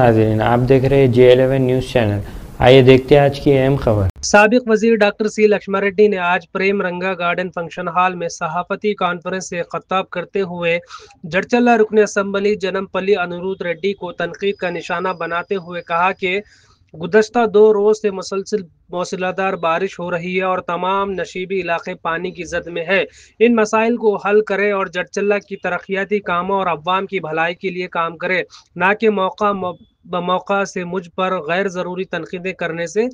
नाज़रीन, आप देख रहे हैं J11 न्यूज़ चैनल। आइए देखते हैं आज की अहम खबर। साबिक वजीर डॉक्टर सी लक्ष्मारेड्डी ने आज प्रेम रंगा गार्डन फंक्शन हॉल में सहाफती कॉन्फ्रेंस से खिताब करते हुए जड़चल्ला रुकन असम्बली जनमपल्ली अनिरुद्ध रेड्डी को तनकीद का निशाना बनाते हुए कहा कि गुज़श्ता 2 रोज से मुसलसल मौसलाधार बारिश हो रही है और तमाम नशीबी इलाके पानी की जद में है। इन मसाइल को हल करे और जड़चल्ला की तरक्याती कामों और अवाम की भलाई के लिए काम करे, ना कि मौका से मुझ पर गैर ज़रूरी तनकीदें करने से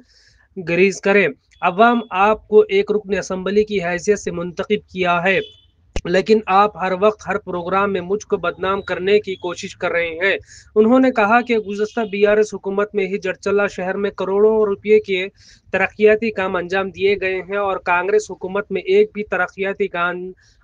गरीज करे। अवाम आपको एक रुकन असम्बली की हैसियत से मुंतखब किया है, लेकिन आप हर वक्त हर प्रोग्राम में मुझको बदनाम करने की कोशिश कर रहे हैं। उन्होंने कहा कि गुज़श्ता BRS हुकूमत में ही जड़चल्ला शहर में करोड़ों रुपये के तरक्याती काम अंजाम दिए गए हैं और कांग्रेस हुकूमत में एक भी तरक्याती काम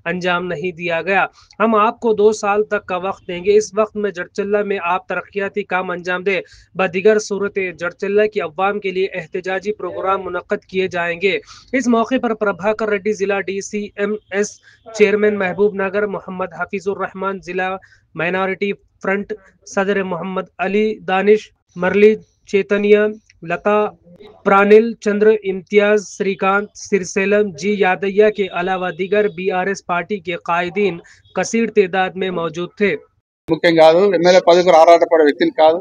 अंजाम नहीं दिया गया। हम आपको 2 साल तक का वक्त देंगे। इस वक्त में जड़चल्ला में आप तरक्याती काम अंजाम दें। बदिगर सूरत जड़चल्ला की अवाम के लिए एहतजाजी प्रोग्राम मुनक्कद किए जाएंगे। इस मौके पर प्रभाकर रेड्डी जिला DCMS चेयरमैन महबूब नगर, मोहम्मद हफीजुर रहमान जिला माइनॉरिटी फ्रंट सदर, मोहम्मद अली दानिश, मरली चैतन्य, लता प्राणिल चंद्र, इम्तियाज, श्रीकांत, सिरसेलम, जी यादయ్య के अलावा दीगर BRS पार्टी के कायदीन कसीर तादाद में मौजूद थे। ముఖ్యం కాదు ఎమ్మెల్యే పదవికి ఆరాటపడే వ్యక్తిని కాదు.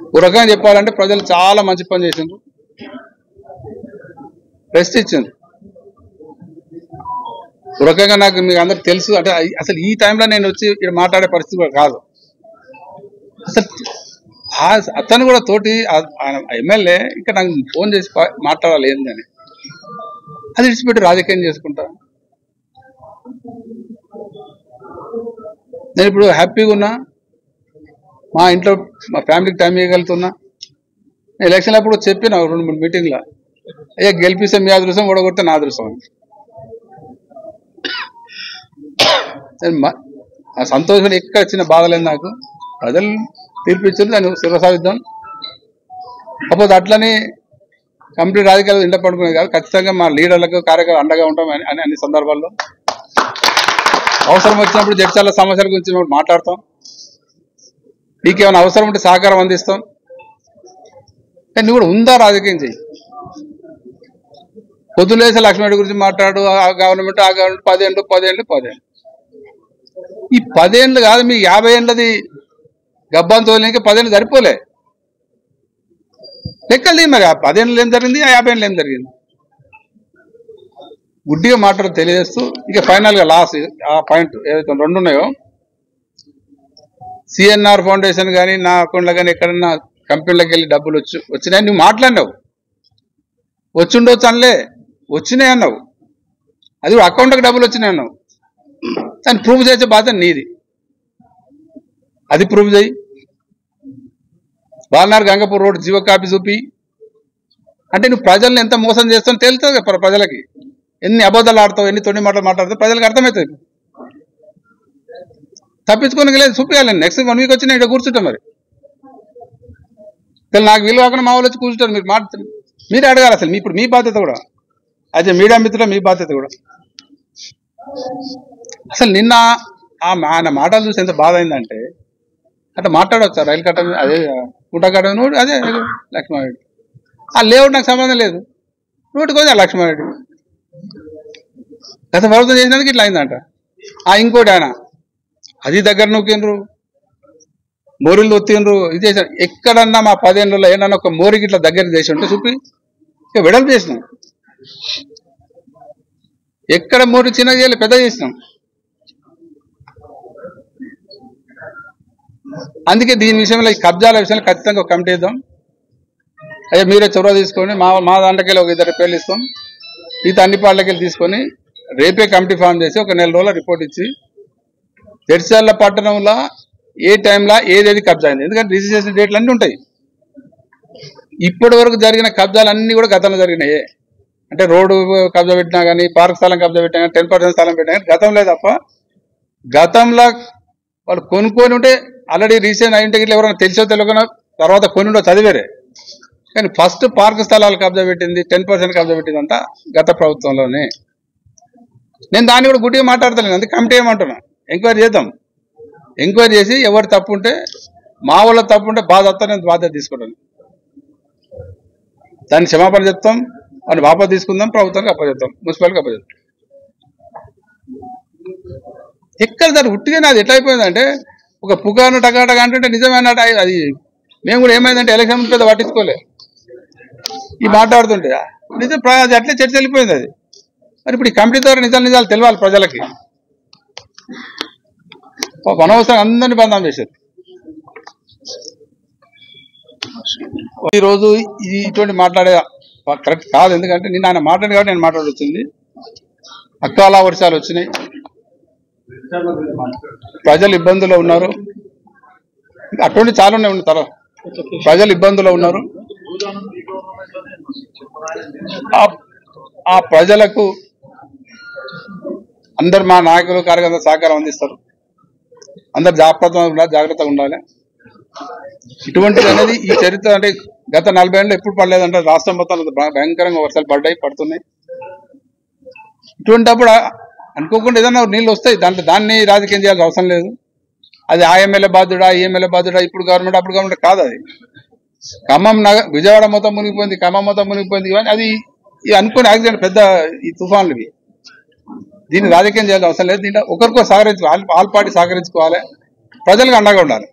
ఒక రకంగా చెప్పాలంటే ప్రజలు చాలా మంచి పని చేసిండ్రు, రెస్ట్ ఇచ్చిండ్రు. ఒక రకంగా నాకు మీకు అందరికి తెలుసు, అంటే అసలు ఈ టైంలో నేను వచ్చి ఇక్కడ మాట్లాడే పరిస్థితి కూడా కాదు. అసలు అతను కూడా తోటి ఎమ్మెల్యే ఇంకా నాకు ఫోన్ చేసి మాట్లాడాలి ఏందని, అది విడిచిపెట్టి రాజకీయం చేసుకుంటా. నేను ఇప్పుడు హ్యాపీగా ఉన్నా, మా ఇంట్లో మా ఫ్యామిలీకి టైం ఇవ్వగలుగుతున్నా. ఎలక్షన్ అప్పుడు చెప్పిన 2-3 మీటింగ్లో, అయ్యా గెలిపిస్తే మీ అదృష్టం, ఓడగొడితే నా అదృష్టం. ఆ సంతోషం ఎక్కడ చిన్న బాధ లేదు నాకు. ప్రజలు తీర్పిచ్చారు, దాన్ని శిరసావిద్దాం. కాకపోతే అట్లని కంప్లీట్ రాజకీయాలు ఇంట పడుకునేది కాదు. ఖచ్చితంగా మా లీడర్లకు కార్యకర్తలు అండగా ఉంటాం అని అన్ని సందర్భాల్లో అవసరం వచ్చినప్పుడు జడ్చర్ల సమస్యల గురించి మాట్లాడతాం. నీకేమైనా అవసరం ఉంటే సహకారం అందిస్తాం. నువ్వు కూడా ఉందా రాజకీయం చెయ్యి. పొద్దులేసే లక్ష్మణుడి గురించి మాట్లాడు, ఆ గవర్నమెంట్ 10 ఏళ్ళు. ఈ 10 ఏళ్ళు కాదు, మీ 50 ఏళ్ళది గబ్బాన్ తోలికి 10 ఏళ్ళు సరిపోలే. లెక్కలు మరి 10 ఏళ్ళు ఏం జరిగింది, 50 ఏళ్ళు ఏం జరిగింది. గుడ్డిగా మాటలు తెలియజేస్తూ ఇక ఫైనల్ గా లాస్ట్ ఆ పాయింట్ ఏదైతే 2 ఉన్నాయో, CNR ఫౌండేషన్ కానీ నా అకౌంట్లో కానీ ఎక్కడన్నా కంపెనీలకు వెళ్ళి డబ్బులు వచ్చినాయి నువ్వు మాట్లాడినావు. వచ్చిండొచ్చు అనలే, వచ్చినాయి అన్నావు. అది కూడా అకౌంట్కి డబ్బులు వచ్చినాయి అన్నావు. దాన్ని ప్రూవ్ చేసే బాధ్యత నీది. అది ప్రూవ్ చేయి. బాలనార్ గంగపూర్ రోడ్ జీవో కాపీ చూపి. అంటే నువ్వు ప్రజల్ని ఎంత మోసం చేస్తావు తెలుస్తుంది కదా ప్రజలకి. ఎన్ని అబద్ధాలు ఆడతావు, ఎన్ని తొండి మాటలు మాట్లాడతావు ప్రజలకు అర్థమవుతుంది. తప్పించుకోనికి లేదు, చూపించాలి. నెక్స్ట్ 1 వీక్ వచ్చి నేను ఇక్కడ కూర్చుంటాం. మరి నాకు వీలు కాకుండా మా వాళ్ళు వచ్చి కూర్చుంటారు. మీరు మాట్లాడుతున్నారు, మీరే అడగాలి. అసలు ఇప్పుడు మీ బాధ్యత కూడా, అదే మీడియా మిత్రులు మీ బాధ్యత కూడా. అసలు నిన్న ఆయన మాటలు చూసి ఎంత బాధ అయిందంటే, అట్లా మాట్లాడవచ్చు రైలు కట్ట అదే కుంట కట్ట అదే లక్ష్మారెడ్డి. ఆ లేఅవుట్ నాకు సంబంధం లేదు, నోటికి వచ్చి లక్ష్మారెడ్డి గత ప్రభుత్వం చేసినందుకు ఇట్లా అయిందంట. ఇంకోటి ఆయన అది దగ్గర నొక్కిండ్రు, మోరీలు ఒత్తిండ్రు, ఇది చేశారు. ఎక్కడన్నా మా 10 ఏళ్ళలో ఏమన్నా ఒక మోరికి ఇట్లా దగ్గరికి చేసి ఉంటే చూపి ఇక వెడల్పు చేసినాం. ఎక్కడ మోరి చిన్నగా చేయాలి, పెద్ద చేసినాం. అందుకే దీని విషయంలో, ఈ కబ్జాల విషయంలో ఖచ్చితంగా ఒక కమిటీ ఇద్దాం. అయ్యా మీరే చొరవ తీసుకొని మా దాంట్లోకి వెళ్ళి ఒక 2 పేర్లు ఇస్తాం. మిగతా అన్ని పార్టీలకి వెళ్ళి తీసుకొని రేపే కమిటీ ఫామ్ చేసి ఒక 4 రోజుల రిపోర్ట్ ఇచ్చి జడ్చర్ల పట్టణంలో ఏ టైంలో ఏదేది కబ్జా అయింది, ఎందుకంటే రిజిస్ట్రేషన్ డేట్లు అన్నీ ఉంటాయి. ఇప్పటి వరకు జరిగిన కబ్జాలు అన్నీ కూడా గతంలో జరిగినాయి. అంటే రోడ్డు కబ్జా పెట్టినా కానీ, పార్క్ స్థలం కబ్జా పెట్టినా కానీ, 10% స్థలం పెట్టినా కానీ గతంలో తప్ప. గతంలో వాళ్ళు కొనుక్కొని ఉంటే ఆల్రెడీ రీసెంట్ అయింటే ఇట్లా ఎవరైనా తెలిసో తెలియకుండా తర్వాత కొని ఉండో చదివేరే. కానీ ఫస్ట్ పార్క్ స్థలాలు కబ్జా పెట్టింది, 10% కబ్జా పెట్టింది అంతా గత ప్రభుత్వంలోనే. నేను దాన్ని కూడా గుడ్డిగా మాట్లాడతాను. అందుకే కమిటీ ఏమంటున్నా, ఎంక్వైరీ చేద్దాం. ఎంక్వైరీ చేసి ఎవరు తప్పు ఉంటే మా వాళ్ళ తప్పు ఉంటే బాధ నేను బాధ్యత తీసుకుంటాను. దాన్ని క్షమాపణ చెప్తాం, అని వాపసు తీసుకుందాం, ప్రభుత్వానికి అప్పచెప్తాం, మున్సిపాలిటీకి అప్పచెప్తాం. ఎక్కడ దాన్ని ఉట్టిగానే అది ఎట్లా అయిపోయిందంటే ఒక పుకాను టకాటగా అంటే నిజమైన అది. మేము కూడా ఏమైందంటే ఎలక్షన్ పెద్ద పట్టించుకోలే, ఈ మాట్లాడుతుంటే నిజం అది అట్లే చర్చ వెళ్ళిపోయింది అది. మరి ఇప్పుడు ఈ కమిటీ ద్వారా నిజాలు తెలవాలి ప్రజలకి. అనవసరం అందరినీ బంధం చేశారు. ఈరోజు ఇటువంటి మాట్లాడే కరెక్ట్ కాదు, ఎందుకంటే నేను ఆయన మాట్లాడి కాబట్టి నేను మాట్లాడొచ్చింది. అకాల వర్షాలు వచ్చినాయి, ప్రజలు ఇబ్బందుల్లో ఉన్నారు, అటువంటి చాలా ఉన్నాయి తర్వాత ప్రజలు ఇబ్బందుల్లో ఉన్నారు. ఆ ప్రజలకు అందరు మా నాయకులు కార్యకర్తలు సహకారం అందిస్తారు. అందరు జాగ్రత్తగా ఉండాలి. ఇటువంటిది అనేది ఈ చరిత్ర అంటే గత 40 ఏళ్ళు ఎప్పుడు పడలేదంటే రాష్ట్రం మొత్తం భయంకరంగా వర్షాలు పడుతున్నాయి. ఇటువంటిప్పుడు అనుకోకుండా ఏదైనా నీళ్ళు వస్తాయి, దాన్ని రాజకీయం చేయాల్సిన అవసరం లేదు. అది ఆ ఎమ్మెల్యే బాధ్యుడా, ఈ ఎమ్మెల్యే బాధ్యుడా, ఇప్పుడు గవర్నమెంట్ అప్పుడు గవర్నమెంట్ కాదు. అది ఖమ్మం విజయవాడ మొత్తం మునిగిపోయింది, ఖమ్మం మొత్తం మునిగిపోయింది. ఇవన్నీ అది అనుకుని యాక్సిడెంట్ పెద్ద ఈ తుఫాన్లు ఇవి. దీన్ని రాజకీయం చేయాల్సిన అవసరం లేదు. దీంట్లో ఒకరికో ఆల్ పార్టీ సహకరించుకోవాలి, ప్రజలకు అండగా ఉండాలి.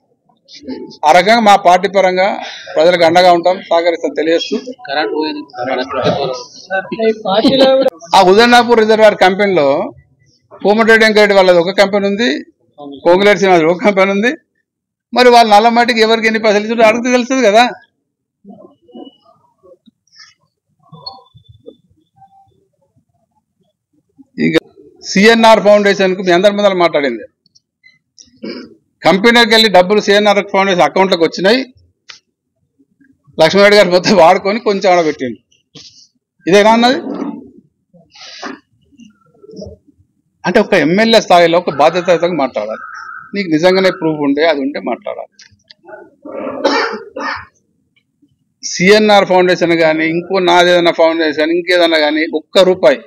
ఆ రకంగా మా పార్టీ పరంగా ప్రజలకు అండగా ఉంటాం, సహకరిస్తాం తెలియజేస్తూ. ఆ ఉదయనాపూర్ రిజర్వాయర్ కంపెనీలో కోమటిరెడ్డి వెంకరెడ్డి వాళ్ళది ఒక కంపెనీ ఉంది, కోంగిరెడ్డి శ్రీనివాస్ ఒక కంపెనీ ఉంది. మరి వాళ్ళు నల్లమాటికి ఎవరికి ఎన్ని పైసలు ఇచ్చారో అడిగితే తెలుస్తుంది కదా. ఇక సిఎన్ఆర్ ఫౌండేషన్ కు మీ అందరి ముందర మాట్లాడింది, కంపెనీకి వెళ్ళి డబ్బులు సిఎన్ఆర్ ఫౌండేషన్ అకౌంట్లోకి వచ్చినాయి, లక్ష్మణరెడ్డి గారు మొత్తం వాడుకొని కొంచెం ఆడబెట్టిండు. ఇదేనా అన్నది? అంటే ఒక ఎమ్మెల్యే స్థాయిలో ఒక బాధ్యతగా మాట్లాడాలి. నీకు నిజంగానే ప్రూఫ్ ఉంటే అది ఉంటే మాట్లాడాలి. సిఎన్ఆర్ ఫౌండేషన్ కానీ ఇంకో నాదేదైనా ఫౌండేషన్ ఇంకేదన్నా కానీ ₹1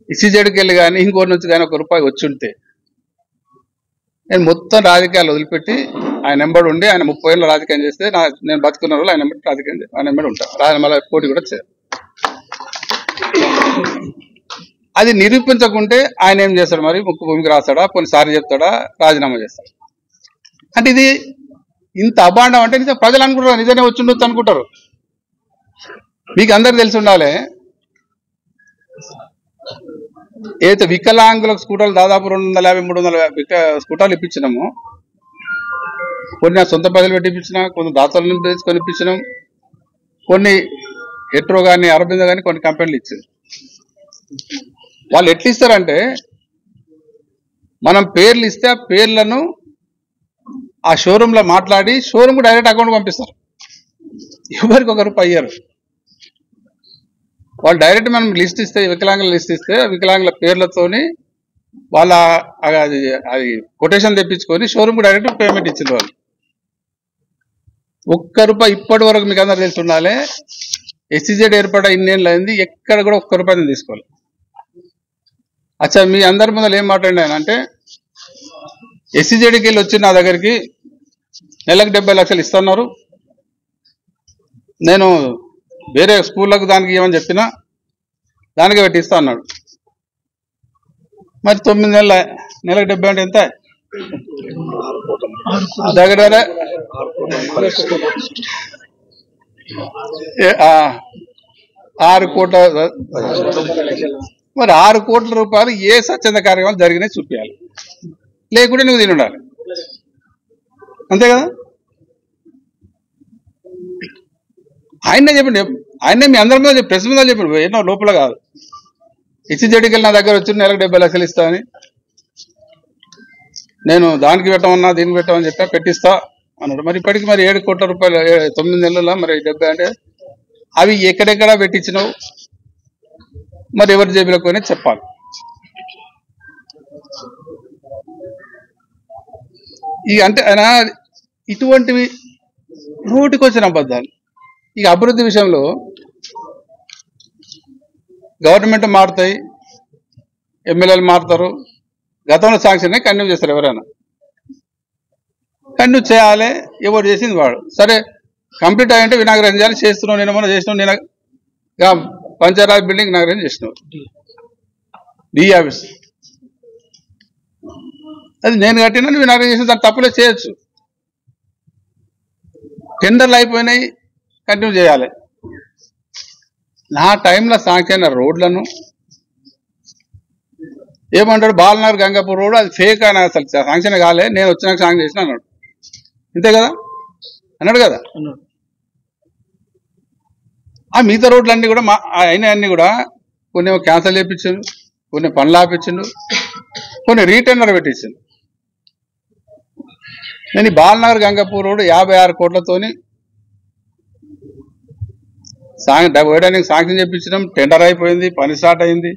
ఇసిజెడ్కి వెళ్ళి కానీ ఇంకోటి నుంచి కానీ ₹1 వచ్చి ఉంటే నేను మొత్తం రాజకీయాలు వదిలిపెట్టి ఆయన నెంబర్ ఉండి ఆయన 30 ఏళ్ళ రాజకీయం చేస్తే నేను బతుకున్న రోజులు ఆయన నెంబర్ రాజకీయం ఆయన నెంబర్ ఉంటాను, మళ్ళీ పోటీ కూడా చేయాలి. అది నిరూపించకుంటే ఆయన ఏం చేస్తాడు? మరి ముక్కు భూమికి రాస్తాడా, కొన్నిసార్లు చెప్తాడా, రాజీనామా చేస్తాడు. అంటే ఇది ఇంత అభాండం అంటే నిజం ప్రజలు అనుకుంటారు, నిజంగా వచ్చి ఉండొచ్చు అనుకుంటారు. మీకు అందరు తెలిసి ఉండాలి, ఏదైతే వికలాంగులకు స్కూటర్లు దాదాపు 250-300 స్కూటర్లు ఇప్పించినాము. కొన్ని నా సొంత పైసలు పెట్టి ఇప్పించినా, కొన్ని దాతల నుంచి తెచ్చుకొని ఇప్పించినాం, కొన్ని హెట్రో కానీ అరబిందో కానీ కొన్ని కంపెనీలు ఇచ్చారు. వాళ్ళు ఎట్లా ఇస్తారంటే మనం పేర్లు ఇస్తే ఆ పేర్లను ఆ షోరూంలో మాట్లాడి షోరూమ్ డైరెక్ట్ అకౌంట్ పంపిస్తారు. ఎవరికి ₹1 అయ్యారు. వాళ్ళు డైరెక్ట్ మనం లిస్ట్ ఇస్తే, వికలాంగుల లిస్ట్ ఇస్తే వికలాంగుల పేర్లతోని వాళ్ళ అది కొటేషన్ తెప్పించుకొని షోరూమ్ డైరెక్ట్ పేమెంట్ ఇచ్చింది. వాళ్ళు ₹1 ఇప్పటి వరకు మీకు అందరూ తెలిసి ఉండాలి. ఎస్సీజెడ్ ఏర్పడ ఇన్నేళ్ళు అయింది, ఎక్కడ కూడా ₹1 తీసుకోవాలి. అచ్చా మీ అందరి ముందు ఏం మాట్లాడినా అంటే ఎస్సీజెడ్కి వెళ్ళి వచ్చి నా దగ్గరికి నెలకు 70 లక్షలు ఇస్తున్నారు, నేను వేరే స్కూళ్ళకు దానికి ఏమని చెప్పినా దానికే పెట్టిస్తా అన్నాడు. మరి 9 నెలల నెలకు 70 అంటే ఎంత? దగ్గర 6 కోట్ల. మరి 6 కోట్ల రూపాయలు ఏ స్వచ్ఛంద కార్యక్రమాలు జరిగినాయి చూపించాలి, లేకుంటే నువ్వు తిని ఉండాలి, అంతే కదా. ఆయనే చెప్పండి, ఆయనే మీ అందరి మీద ప్రెస్ మీద చెప్పండి, ఎన్నో లోపల కాదు. ఎస్సీజెడ్కి వెళ్ళి నా దగ్గర వచ్చి నెలకు 70 లక్షలు ఇస్తా అని, నేను దానికి పెట్టమన్నా దీనికి పెట్టమని చెప్పా, పెట్టిస్తా అన్నాడు. మరి ఇప్పటికి మరి 7 కోట్ల రూపాయలు 9 నెలల మరి 70 అంటే అవి ఎక్కడెక్కడా పెట్టించినావు, మరి ఎవరి జేబులకు పోయినా చెప్పాలి. అంటే ఆయన ఇటువంటివి నోటికి వచ్చిన అబద్ధాలు. ఇక అభివృద్ధి విషయంలో గవర్నమెంట్ మారుతాయి, ఎమ్మెల్యేలు మారుతారు, గతంలో శాంక్షన్ కంటిన్యూ చేస్తారు ఎవరైనా. కంటిన్యూ చేయాలి. ఎవరు చేసింది వాడు. సరే కంప్లీట్ అయ్యంటే వినాయకరాజు చేయాలి. చేస్తున్నావు, నేను ఏమన్నా చేసినావు. నేను పంచాయరాజ్ బిల్డింగ్ వినాయకరాజు చేసినావు, డి ఆఫీస్ అది నేను కట్టినా వినాయకరాజు చేసిన దాన్ని తప్పులే చేయొచ్చు. టెండర్లు అయిపోయినాయి, కంటిన్యూ చేయాలి. నా టైంలో శాంక్షన్ అయిన రోడ్లను ఏమంటాడు, బాలనగర్ గంగాపూర్ రోడ్ అది ఫేక్ అని అసలు శాంక్షన్ కాలే, నేను వచ్చినాక శాంక్షన్ చేసిన అన్నాడు. అంతే కదా అన్నాడు కదా. ఆ మిగతా రోడ్లన్నీ కూడా అయినా కూడా కొన్ని క్యాన్సల్ చేయించిండు, కొన్ని పనులు ఆపించిండు, కొన్ని రీటెండర్ పెట్టించిండు. నేను ఈ బాలనగర్ గంగాపూర్ రోడ్ 56 కోట్లతోని వేయడానికి శాంక్షన్ చేయించడం, టెండర్ అయిపోయింది, పని స్టార్ట్ అయింది.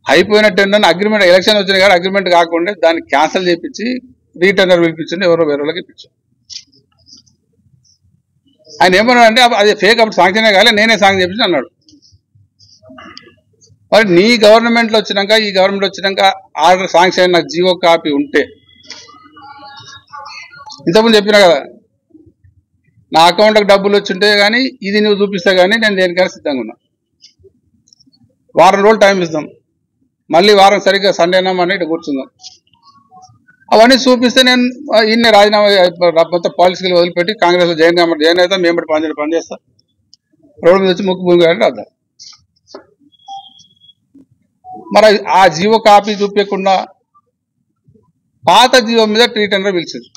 అయిపోయిన టెండర్ అగ్రిమెంట్ ఎలక్షన్ వచ్చినాయి కానీ అగ్రిమెంట్ కాకుండా దాన్ని క్యాన్సిల్ చేయించి రీటెండర్ పిలిపించండి, ఎవరో వేరే వాళ్ళకి ఇప్పించారు. ఆయన ఏమన్నాడు అంటే అది ఫేక్, అప్పుడు శాంక్షన్ కాలే, నేనే శాంక్షన్ చేయించి అన్నాడు. మరి నీ గవర్నమెంట్లో వచ్చినాక ఈ గవర్నమెంట్ వచ్చినాక ఆర్డర్ శాంక్షన్ అయిన నాకు జీవో కాపీ ఉంటే, ఇంతకుముందు చెప్పినా కదా, నా అకౌంట్కి డబ్బులు వచ్చింటే కానీ ఇది నువ్వు చూపిస్తే కానీ నేను దేనికైనా సిద్ధంగా ఉన్నా. వారం రోజులు టైం ఇస్తాం, మళ్ళీ వారం సరిగ్గా సండేనా అని ఇటు కూర్చుందాం. అవన్నీ చూపిస్తే నేను ఇన్ని రాజీనామా మొత్తం పాలసీలు వదిలిపెట్టి కాంగ్రెస్లో జాయిన్ అవుతాం, మేము పని చేస్తాం, రోడ్డు మీద వచ్చి ముక్కు భూమి రాద్దాం. మరి ఆ జీవో కాపీ చూపించకుండా పాత జీవో మీద రీటెండర్ పిలిచింది,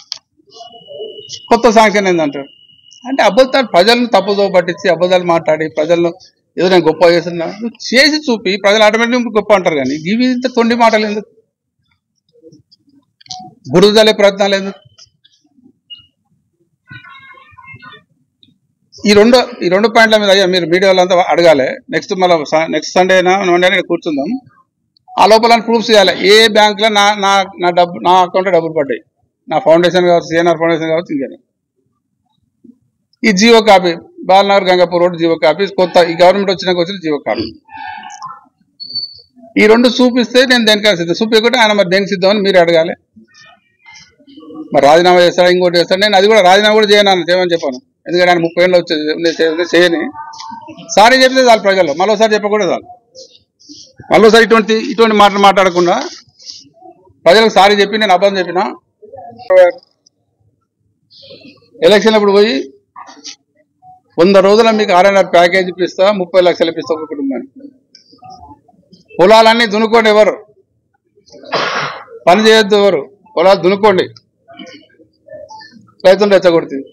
కొత్త శాంక్షన్ ఏందంటారు. అంటే అబద్ధాలు, ప్రజలను తప్పుదో పట్టించి అబద్ధాలు మాట్లాడి ప్రజలను ఏదో నేను గొప్ప చేస్తున్నా, నువ్వు చేసి చూపి ప్రజలు ఆటోమేటిక్ గొప్ప అంటారు. కానీ ఇవి ఇంత తొండి మాటలు ఎందుకు, బురదలే ప్రయత్నాలు ఎందుకు? ఈ రెండు పాయింట్ల మీద అయ్యా మీరు మీడియా వాళ్ళంతా అడగాలి. నెక్స్ట్ మళ్ళీ నెక్స్ట్ సండేనా మండే కూర్చుందాం. ఆ లోపల ప్రూఫ్స్ చేయాలి. ఏ బ్యాంకులో నా డబ్బు, నా అకౌంట్లో డబ్బులు పడ్డాయి, నా ఫౌండేషన్ కావచ్చు, సిఎన్ఆర్ ఫౌండేషన్ కావచ్చు, ఇంకేనా ఈ GO copy, Balanagar Gangapur road GO copy, కొత్త ఈ గవర్నమెంట్ వచ్చిన జీవో కాపీ, ఈ రెండు చూపిస్తే నేను దేనికైనా సిద్ధం. చూపించకుంటే ఆయన మరి దేనికి సిద్ధం అని మీరు అడగాలి. మరి రాజీనామా చేస్తాడా, ఇంకోటి చేస్తాడు. నేను అది కూడా రాజీనామా కూడా చేయమని చెప్పాను. ఎందుకంటే ఆయన 30 ఏళ్ళు వచ్చేది చేయని సారీ చెప్తే చాలు ప్రజల్లో, మరోసారి చెప్పకూడదు చాలు. మరోసారి ఇటువంటి మాటలు మాట్లాడకుండా ప్రజలకు సారీ చెప్పి నేను అబద్ధం చెప్పిన. ఎలక్షన్ అప్పుడు పోయి 100 రోజుల మీకు 6.5 ప్యాకేజ్ ఇప్పిస్తా, 30 లక్షలు ఇప్పిస్తా ఒక కుటుంబానికి. పొలాలన్నీ దున్నుకోండి, ఎవరు పని చేయొద్దు, ఎవరు పొలాలు దున్నుకోండి, రైతులు రెచ్చగొడుతుంది.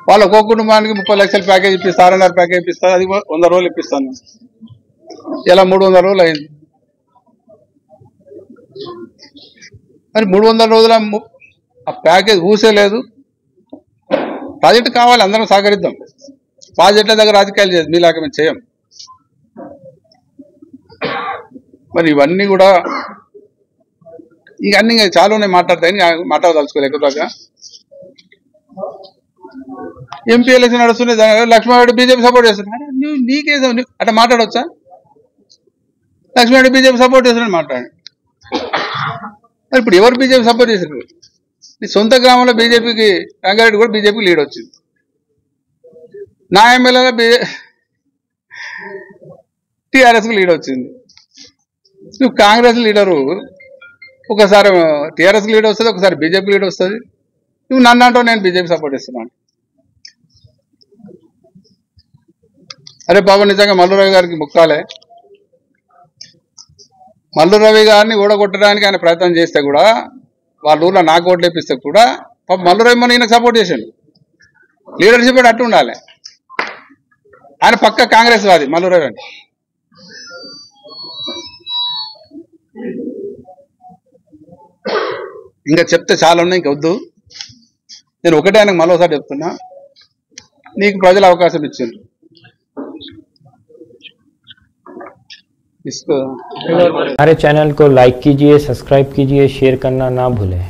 వాళ్ళు ఒక్కొక్క కుటుంబానికి 30 లక్షల ప్యాకేజ్ ఇప్పిస్తా, 6.5 ప్యాకేజ్ ఇప్పిస్తా, అది 100 రోజులు ఇప్పిస్తాను. ఇలా 300 రోజులు అయింది. మరి 300 రోజుల ఆ ప్యాకేజ్ ఊసేలేదు. ప్రాజెక్టు కావాలి, అందరం సహకరిద్దాం. ప్రాజెక్టుల దగ్గర రాజకీయాలు చేయదు, మీలాగా మేము చేయం. మరి ఇవన్నీ కూడా ఇవన్నీ చాలా ఉన్నాయి మాట్లాడతాయని మాట్లాడదలుచుకోలేక. ఎంపీ ఎలక్షన్ నడుస్తున్నాయి, లక్ష్మారెడ్డి బీజేపీ సపోర్ట్ చేస్తున్నారు. నీకేదో అట్లా మాట్లాడవచ్చా? లక్ష్మారెడ్డి బీజేపీ సపోర్ట్ చేస్తున్నాడు మాట్లాడి. మరి ఇప్పుడు ఎవరు బీజేపీ సపోర్ట్ చేశారు? నీ సొంత గ్రామంలో బీజేపీకి, రంగారెడ్డి కూడా బీజేపీకి లీడ్ వచ్చింది. నా ఎమ్మెల్యేగా టీఆర్ఎస్కి లీడ్ వచ్చింది. నువ్వు కాంగ్రెస్ లీడరు, ఒకసారి టీఆర్ఎస్కి లీడ్ వస్తుంది, ఒకసారి బీజేపీ లీడ్ వస్తుంది. నువ్వు నన్ను అంటావు నేను బీజేపీ సపోర్ట్ చేస్తున్నాను. అరే బాబు, నిజంగా మల్లు రవి గారికి ముక్కాలే. మల్లు రవి గారిని ఓడగొట్టడానికి ఆయన ప్రయత్నం చేస్తే కూడా, వాళ్ళ ఊళ్ళో నాకు ఓట్లు వేపిస్తే కూడా పాప మల్లు రవి మన ఈయనకు సపోర్ట్ చేశాడు. లీడర్షిప్ కూడా అట్టు ఉండాలి. ఆయన పక్క కాంగ్రెస్ వాది మల్లు రవి అని. ఇంకా చెప్తే చాలా ఉన్నాయి, ఇంక వద్దు. నేను ఒకటే ఆయనకు మరోసారి చెప్తున్నా, నీకు ప్రజలు అవకాశం ఇచ్చారు. हमारे चैनल को लाइक कीजिए, सब्सक्राइब कीजिए, शेयर करना ना भूलें।